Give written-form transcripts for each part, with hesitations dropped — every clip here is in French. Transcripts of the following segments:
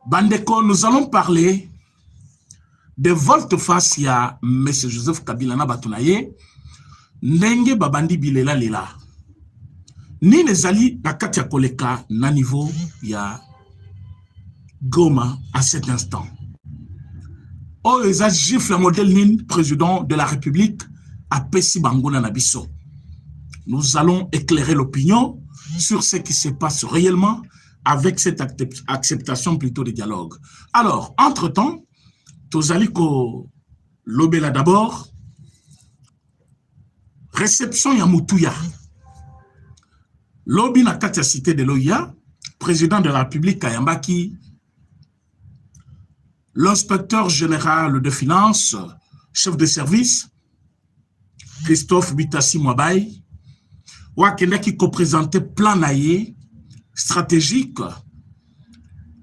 Bandeko, nous allons parler de volte-face à M. Joseph Kabila na batunaye, ndenge babandi bilela lela. Ni nezali na kati ya koleka na niveau ya Goma à cet instant. Oh, les agifs modèle nin président de la République à Pessi Bangona Nabiso. Nous allons éclairer l'opinion sur ce qui se passe réellement avec cette acceptation plutôt de dialogue. Alors, entre-temps, Tozaliko Lobela d'abord, réception Yamoutouya. Lobi na kati ya cité de Loya, président de la République Kayambaki, l'inspecteur général de finances, chef de service, Christophe Bitassi Mwabai, Wakenda qui co-présentait plan naïe stratégique,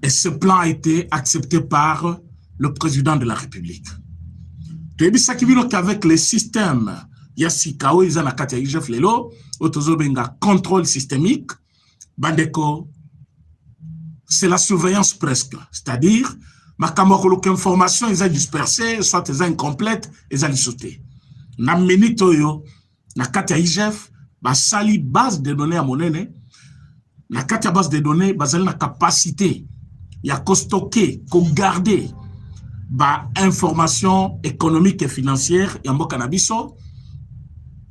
et ce plan a été accepté par le président de la République. Tu as ça qui vient qu'avec les systèmes Yasikao, ils ont la carte IGF Lelo, Otozobenga contrôle systémique, Bandeko, c'est la surveillance presque, c'est-à-dire, Makamoko information, ils ont dispersé, soit ils ont incomplète, ils ont sauté. Na minitoyo, na carte IGF, basali base de données à monnaie, na kati ya base de données, basali na capacité, ya ko stocker, ko garder, ba information économique et financière, ya mboka na biso,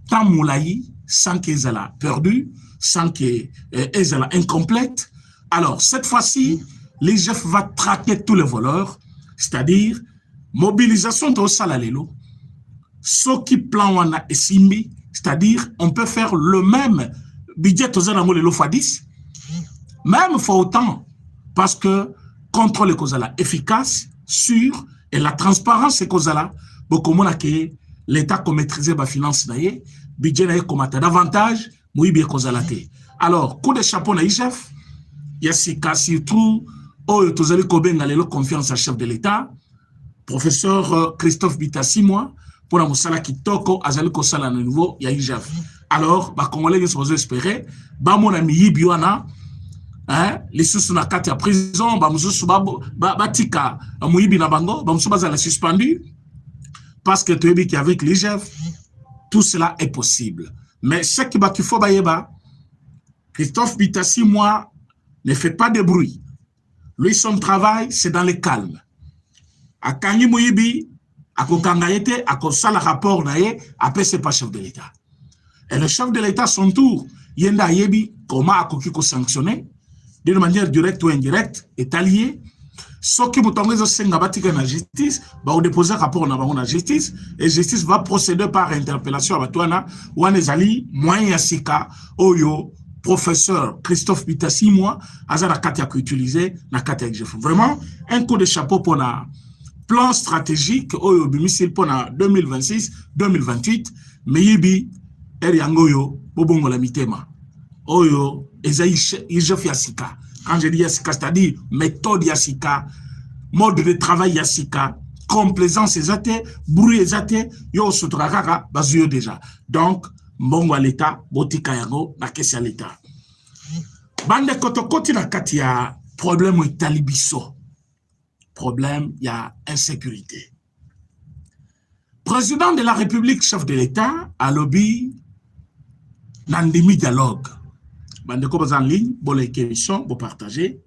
tant moulaï, sans qu'ils aient perdu, sans qu'ils aient incomplète. Alors, cette fois-ci, l'IGF va traquer tous les voleurs, c'est-à-dire, mobilisation de Salalelo, ce qui plan wana esimbi, c'est-à-dire, on peut faire le même budget aux Zanamolelo fois 10, même fois autant, parce que contrôle les causes efficace, sûr, et la transparence est cause là, beaucoup moins que l'État qui maîtrise la finance, budget naïe comme davantage, oui bien cause là. Alors, coup de chapeau na IGF, il y a ces cas surtout, oh, tous les cobenga le confiance à chef de l'État, professeur Christophe Bitassi, moi, pour la moussala qui toko, azali kosala na nouveau, il y a IGF. Alors, bah, Congolais, ils sont espérés, bah, mon ami Yibiwana, hein, les sous na kati ya prison, bah, moussou, bah, tika, mouibi na bango, bah, moussou, bah, suspendu, parce que tu es qu'avec l'IGF, tout cela est possible. Mais ce qu'il faut, bah, Christophe Bitassi, moi, ne fait pas de bruit. Lui, son travail, c'est dans le calme. À Kangi Mouibi, à Kokangayete, à Kosala rapport naye, après c'est pas chef de l'État. Et le chef de l'État, son tour, Yenda Yebi, comment a Kokiko sanctionné, d'une manière directe ou indirecte, est allié. Ce qui vous tombe dans la justice, va déposer un rapport dans la justice, et la justice va procéder par interpellation à Batouana, ou à Nezali, moyen Yassika, Oyo, professeur Christophe Bitassi, moi, Azara Katia qui utilisé, na Katia IGF. Vraiment, un coup de chapeau pour un plan stratégique, Oyo Bimissile pour 2026-2028, mais Yibi, Eriangoyo, Bobongo la mitema. Oyo, Ezaï IGF Yassika. Quand je dis Yassika, c'est-à-dire méthode Yassika, mode de travail Yassika, complaisance ezate, bruit ezate, yo sotragara, bazuyo déjà. Donc, mbongo à l'État, botika yango, na kesi à l'État. Bande kotokoti na kati ya problème ou italibiso. Problème, il y a insécurité. Président de la République, chef de l'État, a lobby n'andemi dialogue. Bande ko en ligne, bon like émission, bon partager.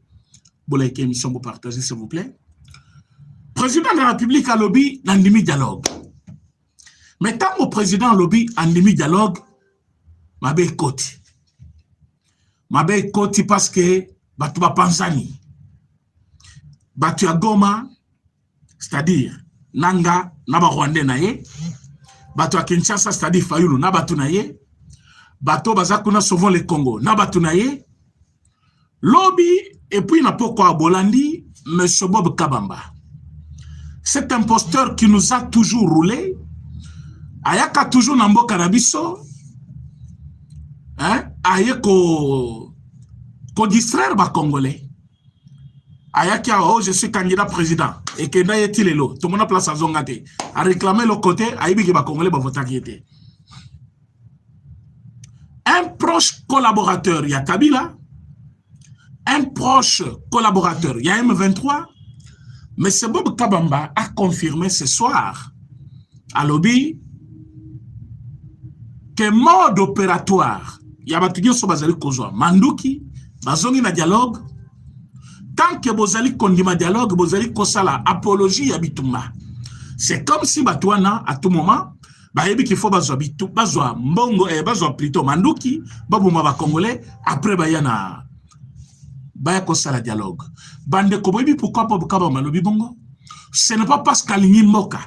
Bon like émission, bon partager, s'il vous plaît. Président de la République a lobby n'andemi dialogue. Mais tant que président lobby n'andemi dialogue, mabe koti. Mabe koti parce que batu ba panzani. Batu ya Goma, c'est-à-dire Nanga, naba Rwandais naye. Batu ya Kinshasa, c'est-à-dire Fayulu, nabatu naye. Bato bazakuna souvent le Congo, nabatu naye. Lobby, et puis n'a pas quoi Bolandi, M. Bob Kabamba. Cet imposteur qui nous a toujours roulé, ayaka toujours nambo kanabiso, hein, ayako distraire ba Congolais. Ayaka, oh, je suis candidat président, et que n'a yeti lelo, tout le monde a place à Zongate, à réclamer le côté, aïbi que ba Congolais ba voter qui était. Un proche collaborateur, il y a Kabila, un proche collaborateur. Il y a M23, mais c'est Bob Kabamba a confirmé ce soir à Lobby que mode opératoire, il y a battu sur Bazali Kozwa, Manduki, Bazongi na dialogue, tant que Bozali Kondima dialogue, Bozali Kosala, apologie Yabituma. C'est comme si Batouana, à tout moment, Bayebi qu'il faut Bazwa Bitou, Bazwa Mbongo, Bazwa plutôt Manduki, Babouma ba Congolais, après Bayana, Baya Kosala dialogue. Bande Kobobi, pourquoi pas Bukaba Malobi Bongo? Ce n'est pas parce qu'Aligny Moka.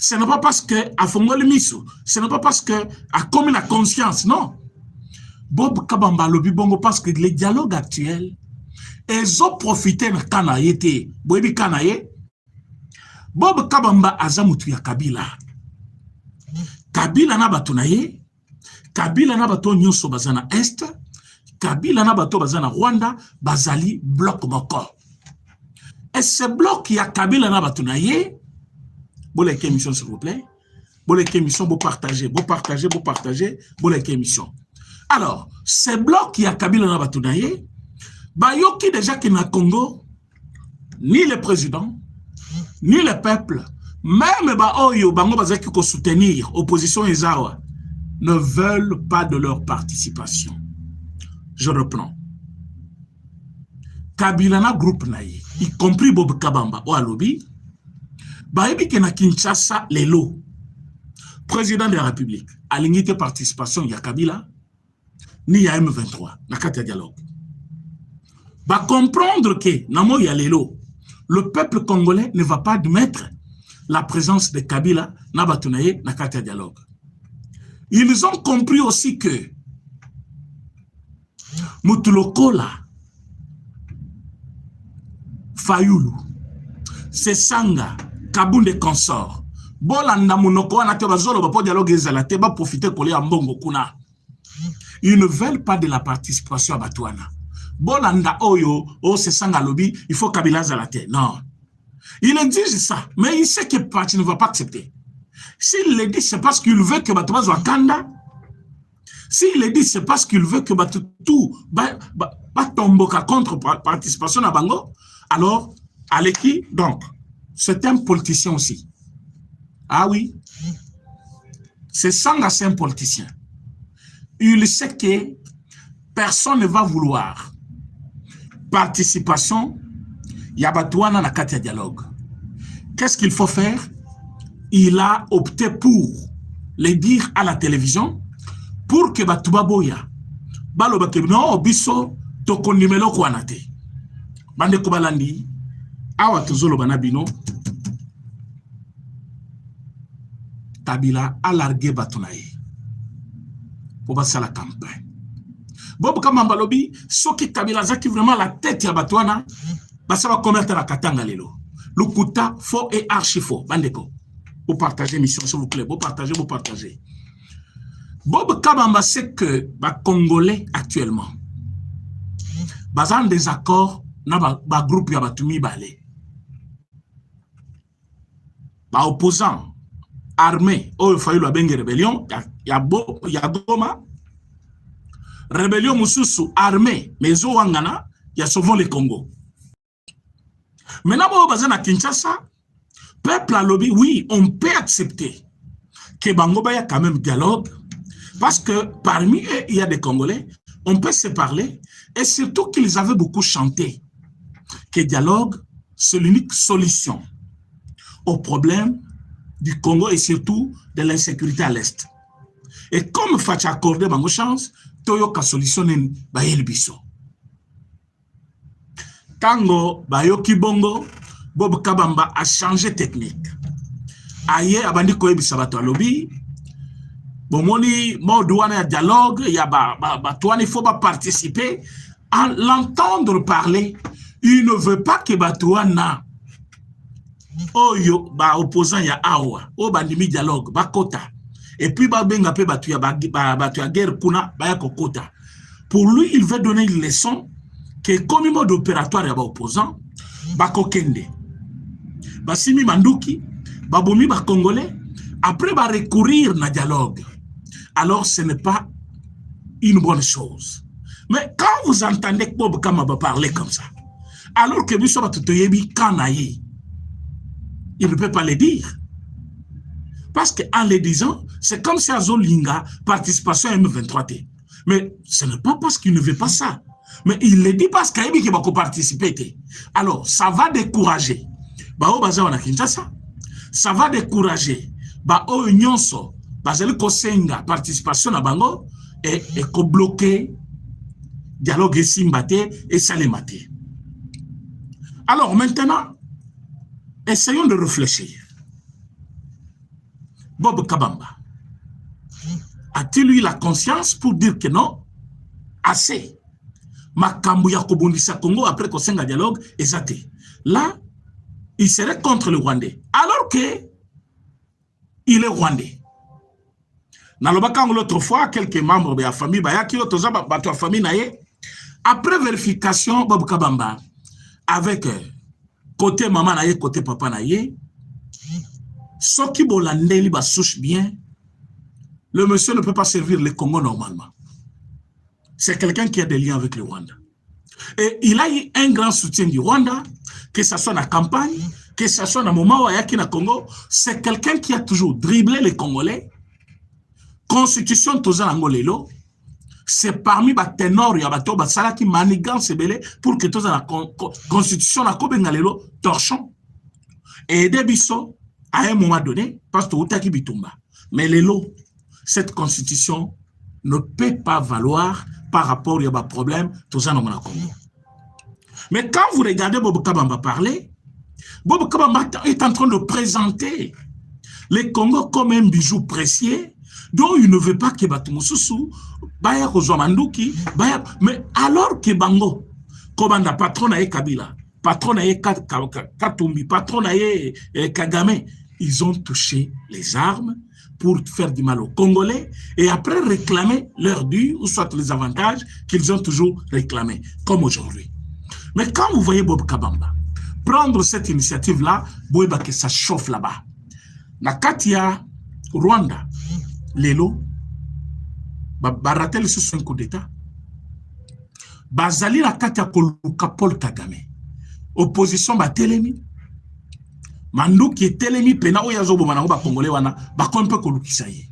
Ce n'est pas parce que a Fongoli Miso, ce n'est pas parce que a commis la conscience, non. Bob Kabamba Lobi Bongo parce que les dialogues actuels, ils ont profité de Kanaye, Bobi Kanaye, Bob Kabamba Azamutu ya Kabila. Kabila na batunaye, Kabila na bato nyonso bazana Est, Kabila na bato bazana Rwanda, bazali bloc moko. Et ce bloc ya Kabila na batunaye, bon les émissions s'il vous plaît, bon les émissions, bon partager, bon les émissions. Alors, ce bloc qui a Kabila na batunaye, bayoki déjà qui na Congo, ni le président, ni le peuple, même Baoyo, Bango Bazaki ko soutenir, opposition Ezawa, ne veulent pas de leur participation. Je reprends. Kabila na groupe naye, y compris Bob Kabamba, ou Alobi, Baebi ke na Kinshasa, Lelo, président de la République, à l'unité participation, il y a Kabila, ni ya M23, na kati dialogue. Va comprendre que, namo ya Lelo, le peuple congolais ne va pas admettre la présence de Kabila, na batunaye, na kati dialogue. Ils ont compris aussi que Mutulokola, Fayoulou, Sesanga, Kabunde consort, Bolanda Munoko, Anatebazolo, Bapo dialogue ezalate, ba profiter kole ya mbongo kuna. Ils ne veulent pas de la participation à Batouana. Bolanda Oyo, oh Sesanga Lobby, il faut Kabila zalate. Non. Il exige ça, mais il sait que Parti ne va pas accepter. S'il le dit, c'est parce qu'il veut que Batouba soit Kanda. S'il le dit, c'est parce qu'il veut que tout tomboka contre participation à Bango. Alors, Aleki, donc, c'est un politicien aussi. Ah oui, c'est Sanga, c'est un politicien. Il sait que personne ne va vouloir participation, Yabatouana na Katia dialogue. Qu'est-ce qu'il faut faire? Il a opté pour le dire à la télévision pour que Batouba Boya, Baloba Kebno, Biso, Toko Nimelo Kwanate. Bande Kobalandi, Awa Tozolo Banabino, Kabila a largué Batounaye pour passer la campagne. Bob Kamambalobi, ce qui Kabila Zaki vraiment la tête ya Batouana, ça va commettre la Katanga Lelo. Le Kouta faux et archi faux. Bandeko. Vous partagez mission, s'il vous plaît. Vous partagez, vous partagez. Bob Kabamba sait que les Congolais actuellement, ils ont des accords dans le groupe Yabatumi Balé. Les opposants armés, il faut y avoir une rébellion, il y a Goma. Rébellion Moussousou armée, mais ils ont il y a souvent le Congo. Maintenant, à Kinshasa, peuple à lobby, oui, on peut accepter que Bangoba y a quand même dialogue, parce que parmi eux, il y a des Congolais, on peut se parler, et surtout qu'ils avaient beaucoup chanté que dialogue, c'est l'unique solution au problème du Congo et surtout de l'insécurité à l'Est. Et comme il faut accorder ma chance, Toyoka solutionne Bayel Bisso. Tango, Bayoki Bongo, Bob Kabamba a changé technique. Aye, Abandi Koebi Sabato Lobby, Bomoni, Maudouane dialogue, il y a Batouane, il faut pas participer. En l'entendre parler, il ne veut pas que Batouana, Oyo, opposant ya Awa, O Bandimi dialogue, Bakota. Et puis, Babenga pe Batouya guerre Kuna, Bayakokota. Pour lui, il veut donner une leçon que comme mode opératoire ya opposant, Bakokende. Basimi Manduki, Babomi Congolais, après va recourir na dialogue. Alors ce n'est pas une bonne chose. Mais quand vous entendez Bob Kamaba parler comme ça, alors que Bissot Tutoyebi Kanaye, il ne peut pas le dire. Parce qu'en le disant, c'est comme si Azolinga participation à M23T. Mais ce n'est pas parce qu'il ne veut pas ça. Mais il le dit parce qu'il va participer. Alors, ça va décourager. Ça va décourager. Nyonso, participation à Bango et bloquer dialogue Simbate et Salemate. Alors maintenant, essayons de réfléchir. Bob Kabamba a-t-il eu la conscience pour dire que non, assez? Makambu ya kobundisa Congo après Kosenga dialogue exacté. Là, il serait contre le Rwandais. Alors que il est Rwandais. Nalobaka l'autre fois, quelques membres de la famille, après vérification, Bob Kabamba, avec côté maman naye, côté papa naye, ce qui bolandeli ba souche bien, le monsieur ne peut pas servir le Congo normalement. C'est quelqu'un qui a des liens avec le Rwanda. Et il a eu un grand soutien du Rwanda, que ce soit dans la campagne, que ce soit dans le moment où il y a qui dans le Congo. C'est quelqu'un qui a toujours dribblé les Congolais. Constitution toza angolelo. C'est parmi les ténors et les gens qui manigance pour que toza la constitution la kobengalelo torchon. Et des biso à un moment donné, parce que Outaki Bitumba. Mais cette constitution ne peut pas valoir par rapport à un problème toza dans le Congo. Mais quand vous regardez Bob Kabamba parler, Bob Kabamba est en train de présenter le Congo comme un bijou précieux dont il ne veut pas que Batumususu, Baya Kozwamanduki, Baya. Mais alors que Bango, Kobanda patron aye Kabila, patron aye Katumbi, patron aye Kagame, ils ont touché les armes pour faire du mal aux Congolais et après réclamer leur dû ou soit les avantages qu'ils ont toujours réclamés, comme aujourd'hui. Mais quand vous voyez Bob Kabamba prendre cette initiative-là, vous voyez que ça chauffe là-bas. Nakatia, Rwanda, Lelo, Baratel sur un coup d'État. Bazali Nakatia Koluka Paul Kagame. Opposition Batelemi. Mandou qui est Telemi Pena Oyazobo Manango Congolais Wana, Bakompe Kolukisaye.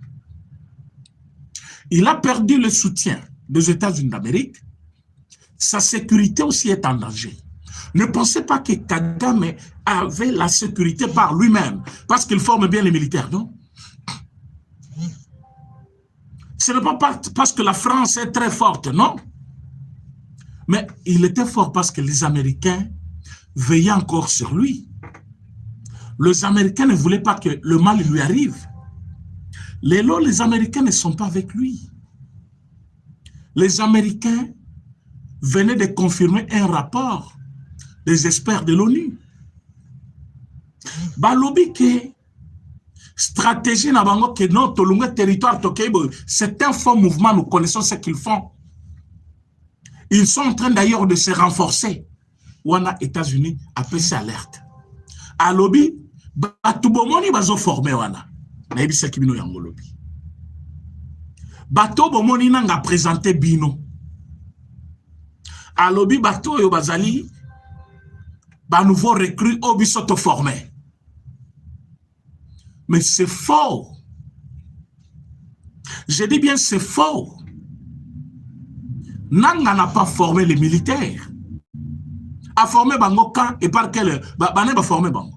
Il a perdu le soutien des États-Unis d'Amérique. Sa sécurité aussi est en danger. Ne pensez pas que Kagame avait la sécurité par lui-même, parce qu'il forme bien les militaires, non? Ce n'est pas parce que la France est très forte, non? Mais il était fort parce que les Américains veillaient encore sur lui. Les Américains ne voulaient pas que le mal lui arrive. Les Américains ne sont pas avec lui. Les Américains venaient de confirmer un rapport des experts de l'ONU. Balobi que stratégie na bango que non tolunga territoire tokebo, c'est un faux mouvement, nous connaissons ce qu'ils font. Ils sont en train d'ailleurs de se renforcer. Wana États-Unis a passé alerte. À lobby, batubomoni bazo formé wana. Na ebisa kibino yango lobby. Bato bomoni nanga présenté bino. À lobby bato yo bazali ba nouveau recrue au bisoto formé. Mais c'est faux. Je dis bien c'est faux. Nanga n'a pas formé les militaires. A formé bango quand et par quel bané ba formé bango.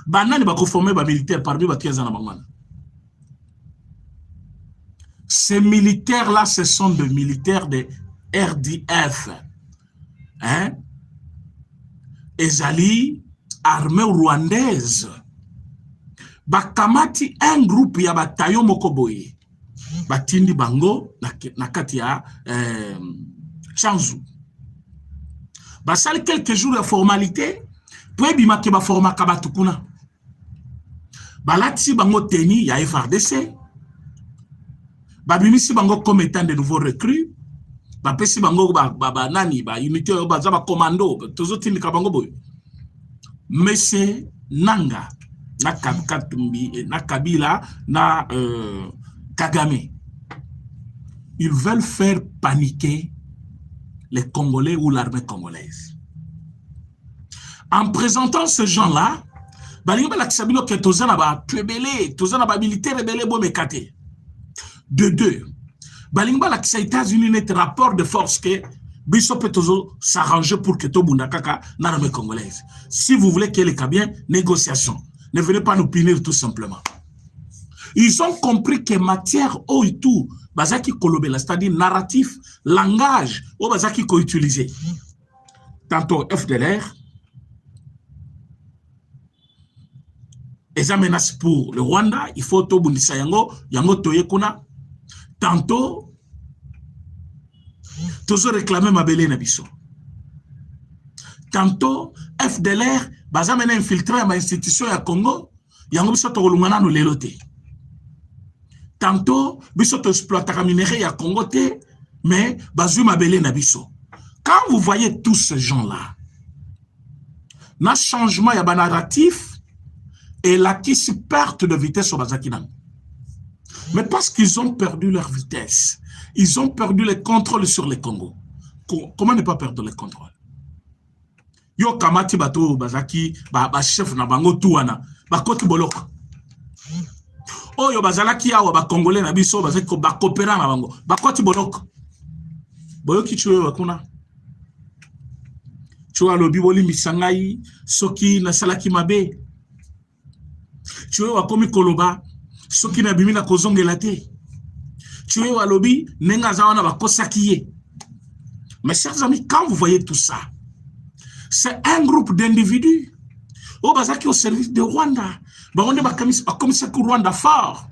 Banane ba ko formé ba militaire parmi ba tiens na bango. Ces militaires là ce sont des militaires de RDF. Hein? Ezali armée rwandaise. Bakamati un groupe ya bataillon mokoboye. Batindi bango na kati ya Chanzu. Basali quelques jours de formalité, puis bimaki ba forma kabatukuna. Balati bango teni ya FRDC. Babimisi bango comme étant de nouveaux recrues. Bapesi bango nani ba unité ba za ba commando, tozotindi kabango boy. Monsieur Nanga na Katumbi, na Kabila, na Kagame. Ils veulent faire paniquer les Congolais ou l'armée congolaise. En présentant ces gens-là, de deux, les États-Unis net rapport de force que Bissop peut s'arranger pour que tout Bundakaka l'armée congolaise. Si vous voulez qu'il y ait bien, négociation. Ne venez pas nous punir tout simplement. Ils ont compris que matière ou tout, bazaki kolobela, c'est-à-dire narratif, langage, ou bazaki ko utiliser. Tantôt FDLR, et menace pour le Rwanda, il faut to bundisa yango, yango toye kuna. Tantôt, toujours réclamer ma belle nabiso. Tantôt, FDLR, bazamena infiltré ma institution ya Congo, yango biso to kolungana no lelote. Tantôt, biso to exploitera minerai ya Congo te, mais bazu ma belle nabiso. Quand vous voyez tous ces gens-là, na changement ya ba narratif et là qui se perte de vitesse au Bazakinan. Mais parce qu'ils ont perdu leur vitesse, ils ont perdu le contrôle sur le Congo. Comment ne pas perdre le contrôle? Yo kamati bato bazaki ba chef na bango tuana ba koti boloko. Oyo bazalaki awa ba congolais na biso bazaki ko ba coopérer na bango ba koti boloko. Boyo ki chuwe wakuna. Chuwa lobi boli misangai soki na salaki mabe. Chuwe wakomi koloba soki na bimina kozongela te. Chuwe walobi nenga zawana bakosaki ye. Mes chers amis, quand vous voyez tout ça, c'est un groupe d'individus au bazaki au service de Rwanda. Baronde comme ça que Rwanda fort.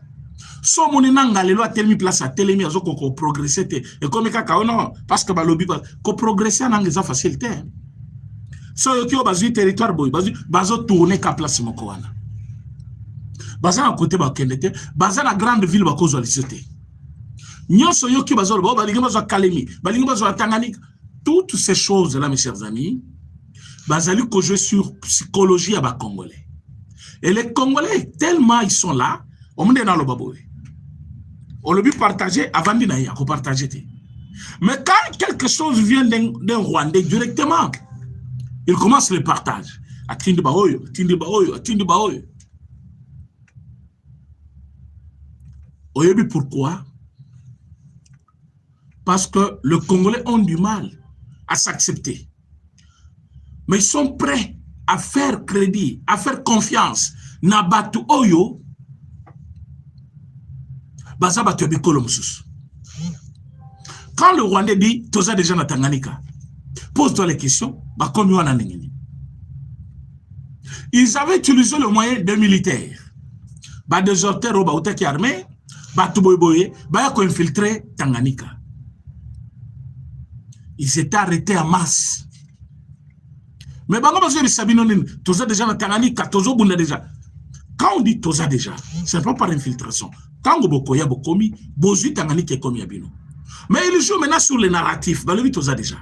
So moninanga lelo a telmi place à telemi azo ko progresser te. Et comme kaka non parce que balobi ko progresser na ngeza facilité. So yo ki o bazu territoire boy bazo tourner ka place moko wana. Baza à côté ba kendete, baza la grande ville ba kozo lisete. Nyonso yo ki bazo bo balingi bazo Kalemi, balingi bazo Tanganyika. Toutes ces choses là mes chers amis, bazali ko jouer sur psychologie à ba congolais. Et les Congolais tellement ils sont là, on me dans le baboy. On le but partager avant d'y ko partager. Mais quand quelque chose vient d'un Rwandais directement, il commence le partage. Atindi baoyo, atindi baoyo, atindi baoyo. Oyebi pourquoi? Parce que les Congolais ont du mal à s'accepter. Mais ils sont prêts à faire crédit, à faire confiance. Nabatu Oyo, Bazabatu Bikolo Moussous. Quand le Rwandais dit, Toza déjà na Tanganyika, pose-toi les questions, comme yo na ningini. Ils avaient utilisé le moyen des militaires. Des auteurs au qui armés, Batuboyboye, Bayako infiltré Tanganyika. Ils s'étaient arrêtés en masse. Mais Bango Bazo Sabinonin, Toza déjà na Tanganyika, Tozo Bunda déjà. Quand on dit Toza déjà, c'est pas par infiltration. Quand on Bokoya Bokomi, Bozu Tanganyika est comme Yabino. Mais il joue maintenant sur les narratifs, Balobi Toza déjà.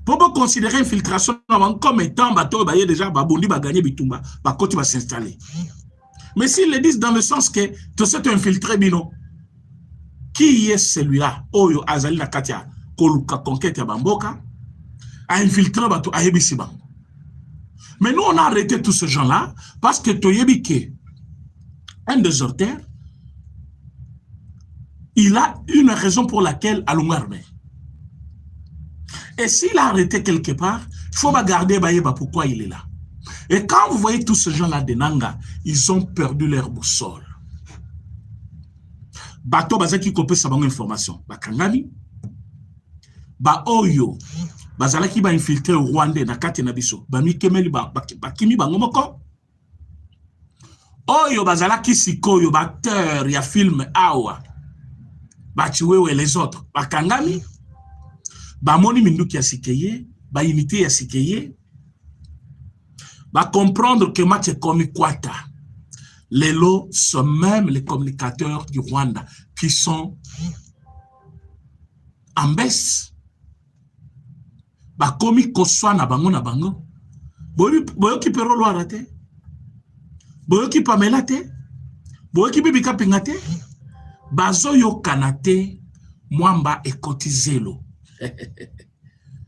Pour considérer infiltration comme étant bateau, déjà, Babondi va gagner Bitumba, Bakoti va s'installer. Mais s'ils le disent dans le sens que tout ça est infiltré, Bino, qui est celui-là? Oyo Azali Nakatia, Koluka Conquête à Bamboka, a infiltré Bato Ayebisi Bango. Mais nous, on a arrêté tous ces gens-là parce que Toyebike, un déserteur, il a une raison pour laquelle Alunga armée. Et s'il a arrêté quelque part, il faut garder Bayeba pourquoi il est là. Et quand vous voyez tous ces gens-là de Nanga, ils ont perdu leur boussole. Bato bazaki kopé sa bango information. Bakangami. Ba Oyo. Bazalaki ba infiltré au Rwanda na kati na biso. Ba mikemeli ba kimi bango moko. Oyo bazalaki sikoyo acteur ya film awa. Ba chiwewe les autres. Bakangami. Ba moni minduki ya sikeye, ba unité ya sikeye. Va comprendre que Mathieu Komikwata, les lots sont même les communicateurs du Rwanda qui sont en baisse. Va komi koswa na bango na bango. Boyo ki pero lo arate. Boyo ki pamela te. Boyo ki bibi kapinga te. Bazo yo kanate mwamba ekotizelo.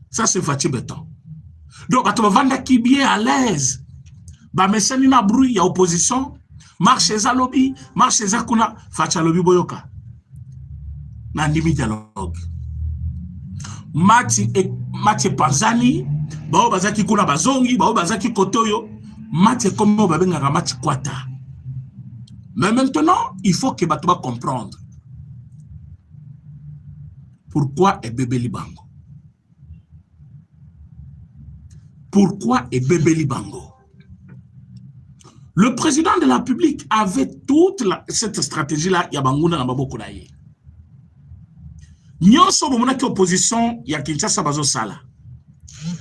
Ça, c'est Fatih Béton. Donc, tu vas vendre qui bien à l'aise. Bah, mais c'est une bruit, il y a opposition. Marche les lobby, marche les akuna, Fatih lobby boyoka. Nandimi dialogue. Mati Panzani, bao bazaki kuna bazongi, bao bazaki kotoyo. Mati comme on va venir à Mati Kwata. Mais maintenant, il faut que tu vas comprendre. Pourquoi est bébé Libango? Pourquoi est bébé Libango? Le président de la République avait toute cette stratégie-là, Yabanguna Nababoko Naye. Nyonso bomona ki opposition ya Kinshasa bazo sala.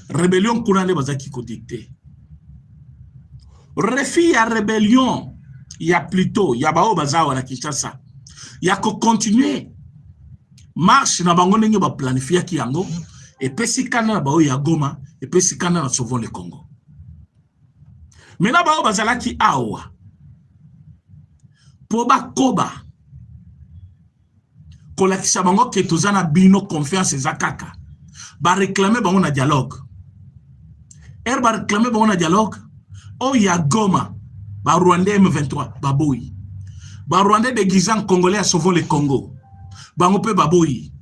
Rébellion kunande bazaki ko dicté. Refi ya rébellion ya plutôt ya bao bazawa na Kinshasa. Ya ko continuer marche na bango ndenge ba planifier ki yango et pesi kana na bao ya Goma et pesi kana na Sauvons le Congo. Mena bao bazalaki awa. Po ba koba kolakisa bango ke tozana bino confiance ezakaka ba réclamer bango na dialogue ba réclamer bango na dialogue o ya Goma ba Rwandais M23 baboyi ba Rwandais déguisés en Congolais à Sauvons le Congo bango pe baboyi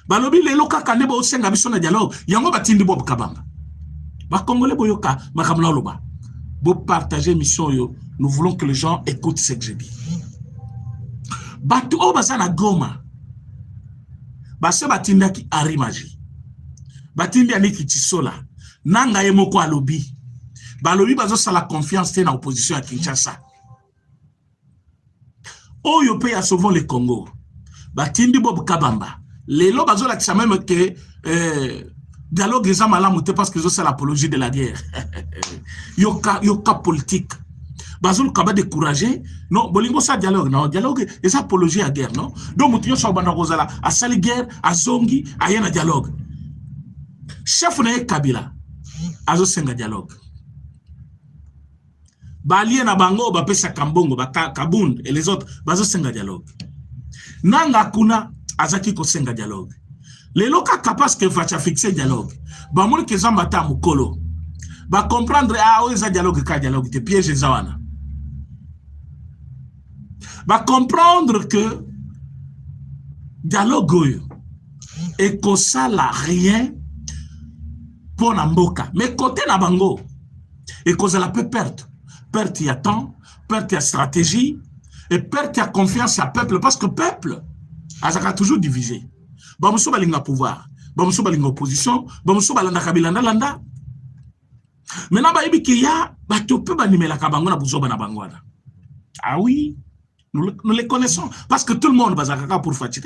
ba lobi lelo kaka ne ba osenga biso na dialogue yango batindi Bob Kabanga ba Congolais boyoka makamna loba bo partager mission yo. Nous voulons que les gens écoutent ce que je dis. Batu o basana Goma base batindaki Arimaji batindi aniki Tisola nanga yemoko alobi balobi bazo sala confiance te na opposition à Kinshasa oyo pe ya Sauvons le Congo batindi Bob Kabamba lelo bazo la kisa même que dialogue eza malamu te parce que zo sala l'apologie de la guerre yoka politique bazul kaba décourager non bolingo sa dialogue non dialogue et apologie à guerre non donc mutinyo so bana kozala a sali guerre a zongi a yena dialogue chef na Kabila azo senga dialogue balie na bango ba pesa Kambongo ba Kabund et les autres bazo senga dialogue nanga kuna azaki ko senga dialogue les loka capable que va fixer dialogue ba mon ke zambata mukolo ba comprendre ah oui ça dialogue ka dialogue te piège zawana va comprendre que dialogue et que ça n'a rien pour Namboka. Mais côté Nabango, et que ça la peut perdre. Perdre il y a temps, perdre il y a stratégie, et perdre il y a confiance à peuple, parce que peuple, a toujours divisé. Bamuso balinga pouvoir, bamuso balinga opposition, bamuso balanda kabilanda landa. Maintenant, ba ebi ki ya, ba tope ba nimela kabango na buzo bana bangwana. Ah oui. Nous les connaissons. Parce que tout le monde va pour Fatih.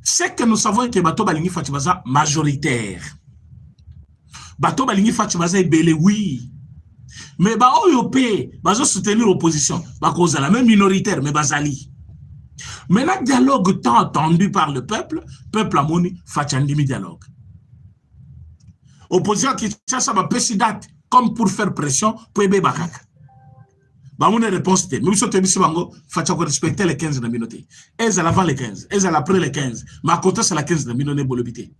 C'est que nous savons que Bato Balingi Fatih Baza majoritaire. Bato Balingi Fatih Baza est belé, oui. Mais Baoyopé, Bazo soutenir l'opposition. Bakoza la même minoritaire, mais Bazali. Maintenant, dialogue tant attendu par le peuple a moni Fatih dialogue. Opposition qui cherche à ma date comme pour faire pression pour aider Bakaka. Mon réponse était, nous sommes tous respecter les 15 minutes. Elles avant les 15, elles après les 15. Mais à côté, c'est la 15 minutes bolobité.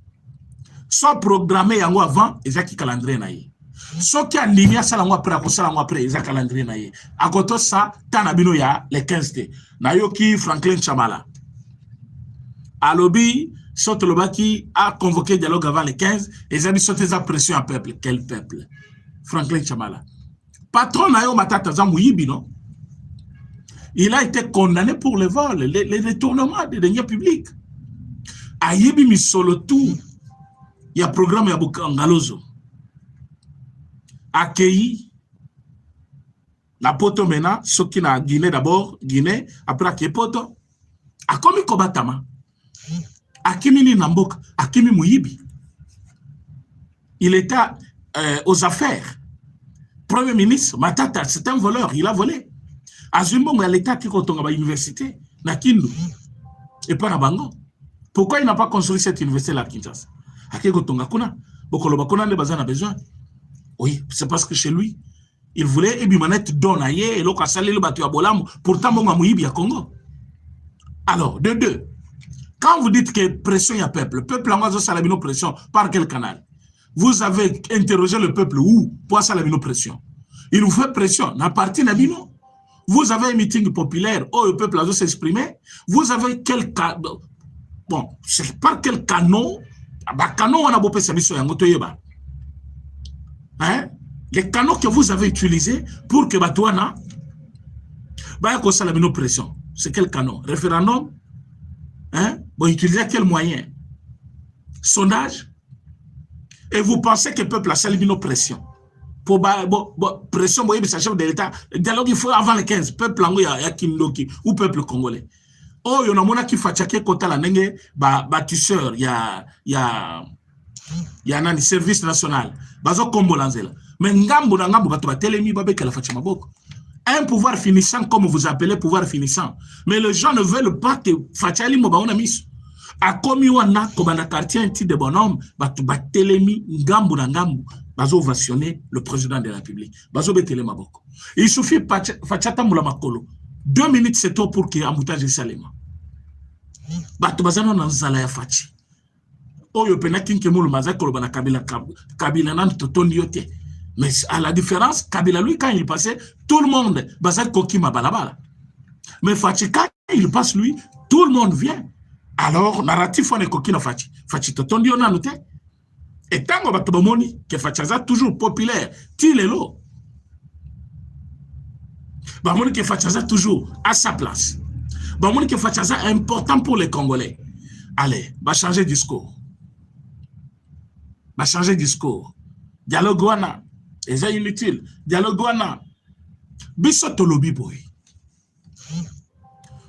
Soit programmé avant, et ça qui calendrier naïe. Soit qui a ligne, ça après, et ça calendrier naïe. À côté, ça, tanabino ya les 15 té. Nayoki Franklin Chamala. À lobby, saute le qui a convoqué dialogue avant les 15, et ça mis sauté sa pression à peuple. Quel peuple? Franklin Chamala. Patron Nayo Matata Zamouyibi, non? Il a été condamné pour le vol, les détournements des deniers publics. Ayebi mi solo tout. Il y a un programme ya Ngalozo. Accueilli la poto mena, ce qui n'a Guinée d'abord, Guinée, après Aké poto. Akomi Kobatama. Akimi Nambok, Akimi Mouyibi. Il était aux affaires. Premier ministre, Matata, c'est un voleur, il a volé. Azumbongo, l'État qui compte à l'université, na Kindu, et pas na Bango. Pourquoi il n'a pas construit cette université-là à Kinshasa? À Kegotonga Kuna, Bokoloba Kuna ne bazan a besoin. Oui, c'est parce que chez lui, il voulait Ebimanet Donaye, et l'autre a salé le bateau à Bolam, pourtant Bonga Mouibi à Congo. Alors, de deux, Quand vous dites que pression, il y a peuple. Le peuple en Salamino pression, par quel canal? Vous avez interrogé le peuple où? Pour Salamino pression. Il vous fait pression. N'a parti Nabino. Vous avez un meeting populaire où le peuple a s'exprimer. Vous avez quel canon? Bon, c'est par quel canon? Canon, on a beau faire ça. Hein? Les canaux que vous avez utilisés pour que Batouana ait Salamino pression. C'est quel canon? Référendum? Hein? Bon, utilisez quel moyen? Sondage? Et vous pensez que le peuple a Salamino pression? Pour pression, vous voyez, c'est chef de l'État. Le dialogue, il faut avant les 15. Peuple ango ya Kindoki ou peuple congolais. Oh, il y en a qui fatchake kota la nenge, bâtisseur, il y a un service national. Bazo kombo lanzela. Mais ngambo na ngambo bato batelemi babeka la fatima boko. Un pouvoir finissant, comme vous appelez pouvoir finissant. Mais les gens ne veulent pas que Fatiali Mobaona mis. A commis wana kobanda quartier un titre de bonhomme, batu batelemi ngambo na ngambo. Bazo ovationner le président de la République. Bazo betele maboko. Il suffit Fatiata Moula Makolo. 2 minutes c'est tout pour qu'il y ait un emboutage de Salema. Batu bazano na nzala ya Fati. Oyo pena kinke moulu mazakolo bana Kabila nan totondi yote. Mais à la différence, Kabila lui quand il passait, tout le monde bazak kokima balabala. Mais Fati quand il passe lui, tout le monde vient. Alors narratif on est kokina Fati. Fati totondi yona note. Et tango batu bomoni que Fati aza toujours populaire, tilelo. Bamoni que Fati aza toujours à sa place. Bamoni que Fati aza important pour les Congolais. Allez, va changer discours. Va changer discours. Dialogue wana, c'est inutile. Dialogue wana, bisoto lobi boy.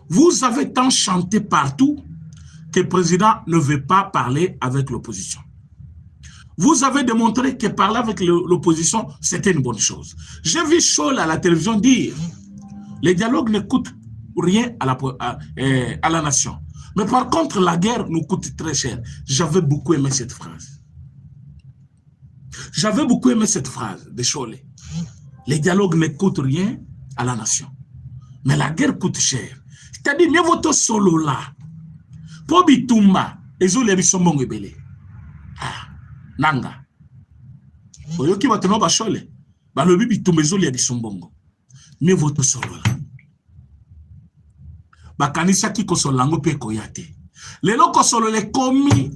Vous avez tant chanté partout que le président ne veut pas parler avec l'opposition. Vous avez démontré que parler avec l'opposition, c'était une bonne chose. J'ai vu Scholl à la télévision dire les dialogues ne coûtent rien à la nation. Mais par contre, la guerre nous coûte très cher. J'avais beaucoup aimé cette phrase. J'avais beaucoup aimé cette phrase de Scholl. Les dialogues ne coûtent rien à la nation. Mais la guerre coûte cher. C'est-à-dire, mieux vaut solo là. Pour Bitumba, les autres les sont bons belé. Ah, nanga. Oyoki bateno ba Scholl. Ba lobi Bitumba les autres les sont bons. Mieux vaut solo là. Bakanisa ki kosolango pe koyate. Les locaux solo les commis.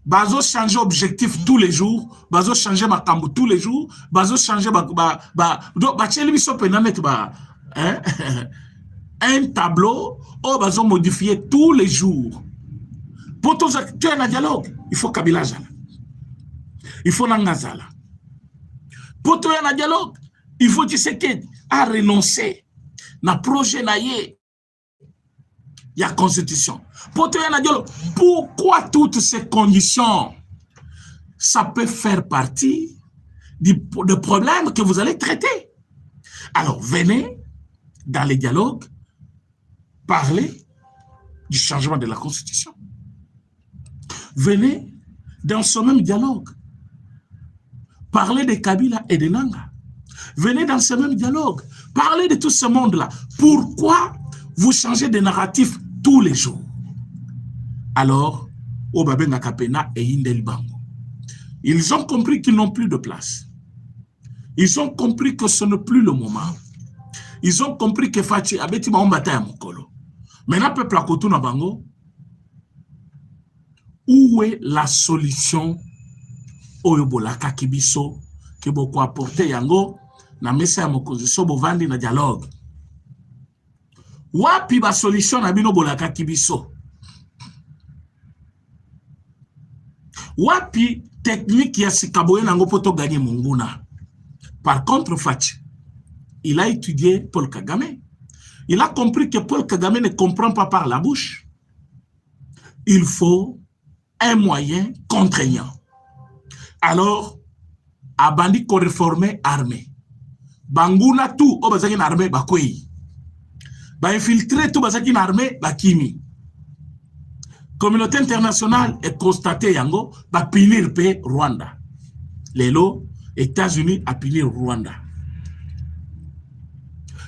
Bazo changer objectif tous les jours, bazo changer makambo tous les jours, bazo changer un tableau, oh bazo modifier tous les jours. Pour tous acteurs dans dialogue, il faut Kabila Zala. Il faut Nangazala. Pour tous un dialogue, il faut Tshisekedi à renoncer na projet naie. Il y a constitution. Pourquoi toutes ces conditions? Ça peut faire partie du problème que vous allez traiter. Alors, venez dans les dialogues parler du changement de la constitution. Venez dans ce même dialogue parler de Kabila et de Nanga. Venez dans ce même dialogue parler de tout ce monde-là. Pourquoi vous changez de narratif tous les jours? Alors, Obabenga Kapena et Indel Bango, ils ont compris qu'ils n'ont plus de place. Ils ont compris que ce n'est plus le moment. Ils ont compris que Fati Abeti Maombata ya Mokolo. Maintenant, peuple à Kotuna Bango, où est la solution Oyobolaka Kibiso que beaucoup apporté Yango na mesa ya mokonzi bovandi na dialogue? Wapi ba solution na bino bolaka kibiso? Wapi technique ya sikaboye nango poto gagner munguna? Par contre, Fati, il a étudié Paul Kagame. Il a compris que Paul Kagame ne comprend pas par la bouche. Il faut un moyen contraignant. Alors, abandi ko réformer armée. Banguna tout obazaki na armée bakwei. Ba infiltrer tout bazaki na armée bakimi. Communauté internationale est constatée yango ba punir pe Rwanda. Lelo États-Unis a punir Rwanda.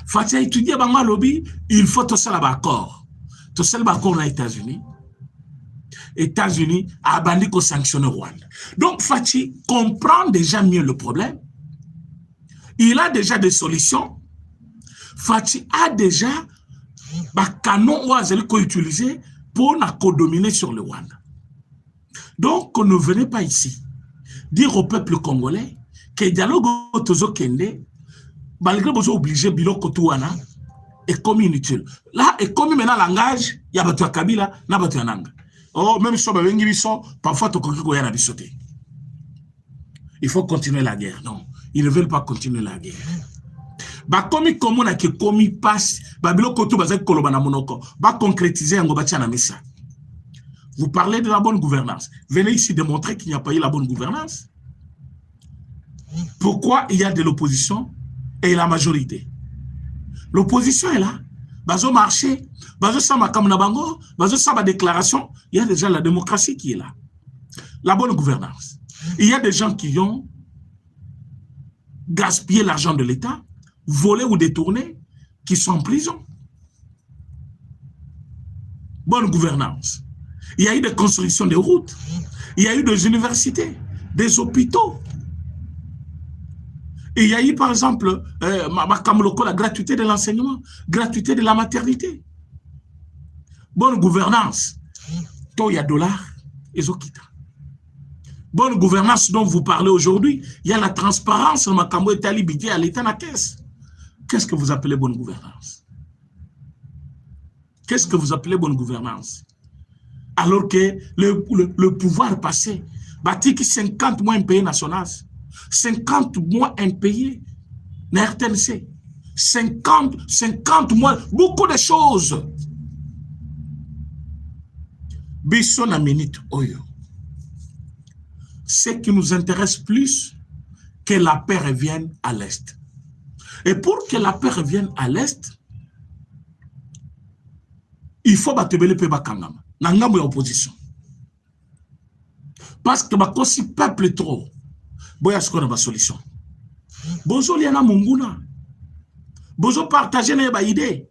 Fati a étudié banga lobby, il faut tout ça là accord. Tout ça là accord aux États-Unis. États-Unis a bandit qu'on sanctionne Rwanda. Donc Fachi comprend déjà mieux le problème. Il a déjà des solutions. Fachi a déjà des canons qu'il a utilisé pour dominer sur le Rwanda. Donc, ne venez pas ici dire au peuple congolais que le dialogue Kende, malgré que vous obligé biloko tuana, est comme inutile. Là, est comme maintenant langage, il y a battu à Kabila, n'a battu à Nanga. Oh, même si on parfois il faut continuer la guerre. Non, ils ne veulent pas continuer la guerre. Bah comme on a que comme il passe, bah biloko tu bazak kolobana monoko, bah concrétiser en gobatia na mesa. Vous parlez de la bonne gouvernance. Venez ici démontrer qu'il n'y a pas eu la bonne gouvernance. Pourquoi il y a de l'opposition et la majorité? L'opposition est là. Bazo marché, bazo sama kamnabango, bazo sama déclaration. Il y a déjà la démocratie qui est là. La bonne gouvernance. Il y a des gens qui ont gaspillé l'argent de l'État, volé ou détourné, qui sont en prison. Bonne gouvernance. Il y a eu des constructions de routes, il y a eu des universités, des hôpitaux. Et il y a eu, par exemple, la gratuité de l'enseignement, gratuité de la maternité. Bonne gouvernance. Il y a dollars et Zokita. Bonne gouvernance dont vous parlez aujourd'hui, il y a la transparence, à l'État na caisse. Qu'est-ce que vous appelez bonne gouvernance? Qu'est-ce que vous appelez bonne gouvernance? Alors que le pouvoir passé, bâti 50 mois impayés nationaux, 50 mois impayés na RTNC, 50 mois, beaucoup de choses. Bisso na minute oyo. Ce qui nous intéresse plus, que la paix revienne à l'Est. Et pour que la paix revienne à l'Est, il faut batebele pe bakangama. Nangamo ya opposition. Parce que si le peuple est trop, boya ce qu'on a ma solution. Bozo liana munguna. Bozo partager na idée.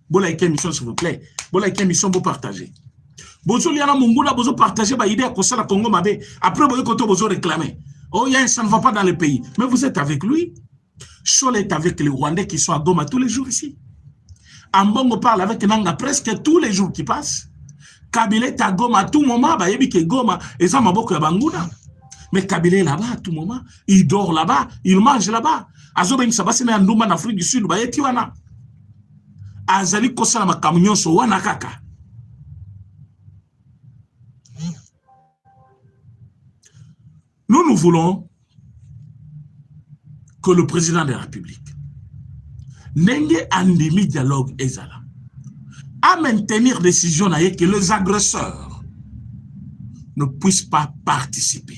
Bola ike mission s'il vous plaît. Bola ike mission pour partager. Bozo liana munguna bozo partager ba idée à cause la Congo mabe. Après boyo koto bozo réclamer. Oh ça ne va pas dans le pays. Mais vous êtes avec lui. Chol est avec les Rwandais qui sont à Goma tous les jours ici. Ambongo parle avec Nanga presque tous les jours qui passent. Kabila est à Goma à tout moment, bah yebi ke Goma et ça m'a beaucoup Banguna. Mais Kabila est là-bas à tout moment, il dort là-bas, il mange là-bas. Azoba in sabasi na nduma en Afrique du Sud ba yeti wana. Azali kosala makamnyo so wana kaka. Nous voulons que le président de la République n'enge andemi dialogue ezala à maintenir décision que les agresseurs ne puissent pas participer.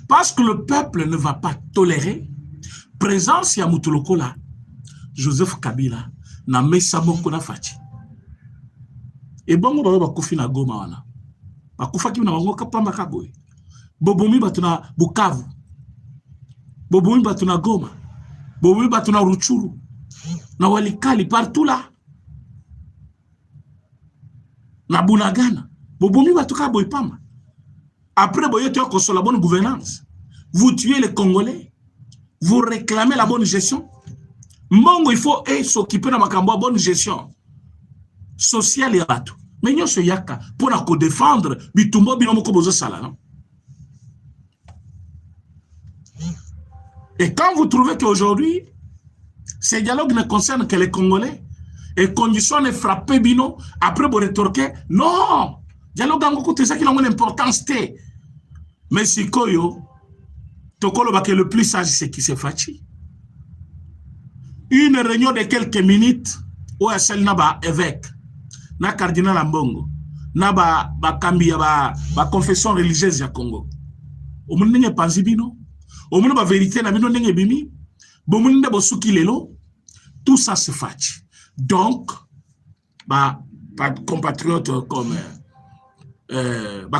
Parce que le peuple ne va pas tolérer présence ya Mutulukola, Joseph Kabila, na Mesa Mokona Fachi. Et bon, on va kufi na Goma wana. Ba kufaki na bango kapamba kaboy. Bobomi batuna Bukavu. Bobomi batuna Goma. Bobomi batuna Ruchuru. Na Walikali partout là. Na Bunagana, bobomi batuka boypama. Après boyote la bonne gouvernance, vous tuez les Congolais, vous réclamez la bonne gestion. Mongo il faut s'occuper de la bonne gestion sociale et bateau. Mais nous sommes yaka pour nous défendre bitumbo binomo kobozo sala non. Et quand vous trouvez qu'aujourd'hui ces dialogues ne concernent que les Congolais, et conditions de frapper bino, après vous rétorquer, non, dialogue en côté ça qui a une importance. Mais si Koyo, Tokolo que le plus sage c'est qui s'est fâché. Une réunion de quelques minutes, où est celle naba évêque, na cardinal Ambongo, naba kambi ba confession religieuse ya Congo. Au monde n'est pas bino, au monde ba vérité na bino n'est bimi, bon monde ba souki lelo, tout ça se fâche. Donc, compatriotes comme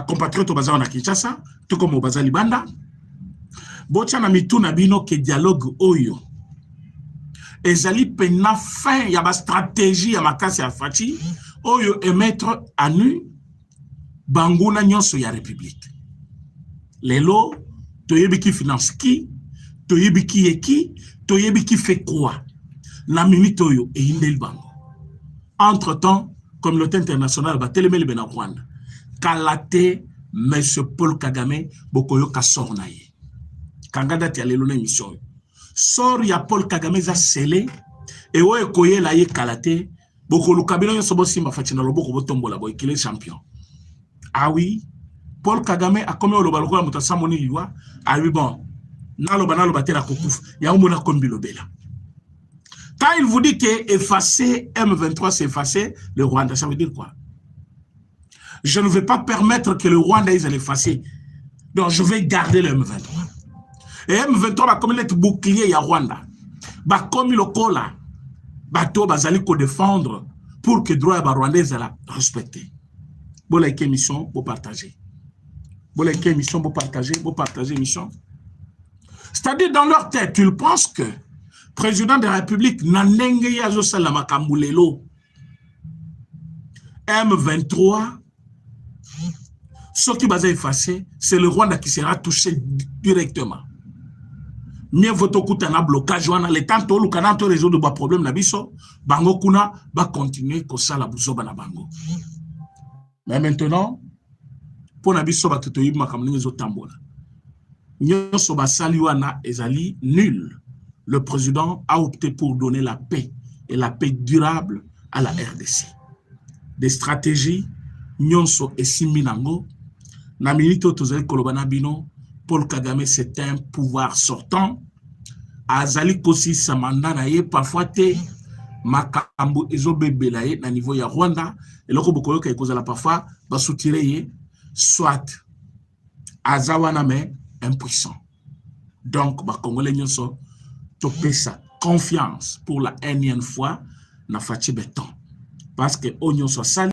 compatriotes au Bazar na Kinshasa, tout comme au Bazar Libanda, bochana mituna bino ke dialogue oyo. Ezali pena fin ya ba stratégie ya makasi ya Fachi oyo emettre à nu banguna nyonso ya république lelo toyebi ki finance ki toyebi ki eki toyebi ki fait quoi na minute oyo eyindeli bango. Entre temps communauté internationale batelemeli bena Rwanda kalate monsieur Paul Kagame bokoyo ka sort na ye kangada ti alelo na émission sort ya Paul Kagame za scellé et oyo koyela ye kalate bokoluka bino nyonso bosimba fati na loboko botombola boy qu'il est champion. Ah oui, Paul Kagame a commis oloba lokola moto samoni liwa. Ah oui bon, naloba tela kokufa ya umona kombi lobela. Quand il vous dit que effacer M23 c'est effacer le Rwanda, ça veut dire quoi? Je ne vais pas permettre que le Rwanda ils allent effacer. Donc je vais garder le M23. Et M23 va comme être bouclier ya Rwanda. Ba comme le kola bato bazali ko défendre pour que droit ba Rwandais la respecter. Bon like émission, bon partager. Bon like émission, bon partager émission. C'est-à-dire dans leur tête, ils pensent que président de la République nanenge yazo salama kambulelo M23 ce qui va effacer, c'est le Rwanda qui sera touché directement. Mieux vaut un blocage, le temps où le résoudre des problèmes, bango kuna va continuer comme ça la bousoba na bango. Mais maintenant, pour nabiso ba tutoyi makamni zo tambola. Nyoso ba saliwana ezali nul. Le président a opté pour donner la paix et la paix durable à la RDC. Des stratégies nyonso esiminango na minito tozali kolobana bino Paul Kagame c'est un pouvoir sortant azali kosi sa mandat na ye parfois te makambo ezobebela ye na niveau ya Rwanda eloko bokoyo ka ekozala parfois ba soutire ye soit azawana mais impuissant. Donc ba congolais nyonso topesa confiance pour la énième fois na fachi beton parce que onyo so sali